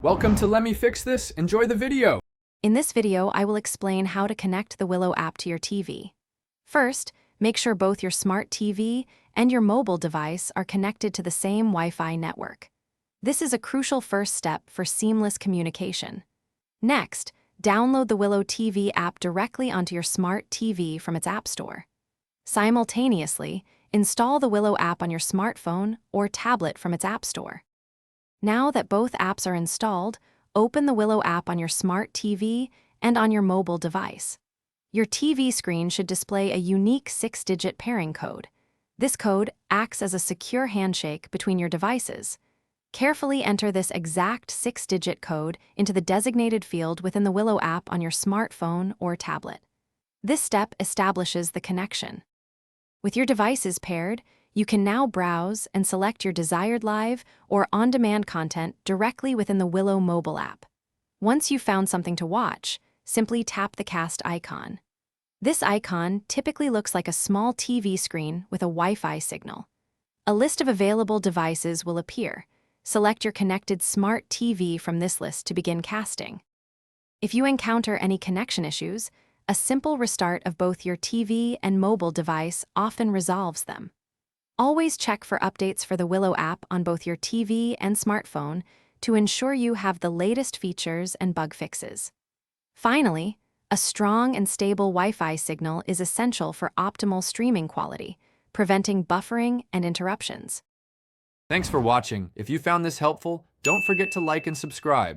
Welcome to Let Me Fix This. Enjoy the video. In this video, I will explain how to connect the Willow app to your TV. First, make sure both your smart TV and your mobile device are connected to the same Wi-Fi network. This is a crucial first step for seamless communication. Next, download the Willow TV app directly onto your smart TV from its app store. Simultaneously, install the Willow app on your smartphone or tablet from its app store. Now that both apps are installed, open the Willow app on your smart TV and on your mobile device. Your TV screen should display a unique 6-digit pairing code. This code acts as a secure handshake between your devices. Carefully enter this exact 6-digit code into the designated field within the Willow app on your smartphone or tablet. This step establishes the connection. With your devices paired, you can now browse and select your desired live or on-demand content directly within the Willow mobile app. Once you've found something to watch, simply tap the cast icon. This icon typically looks like a small TV screen with a Wi-Fi signal. A list of available devices will appear. Select your connected smart TV from this list to begin casting. If you encounter any connection issues, a simple restart of both your TV and mobile device often resolves them. Always check for updates for the Willow app on both your TV and smartphone to ensure you have the latest features and bug fixes. Finally, a strong and stable Wi-Fi signal is essential for optimal streaming quality, preventing buffering and interruptions. Thanks for watching. If you found this helpful, don't forget to like and subscribe.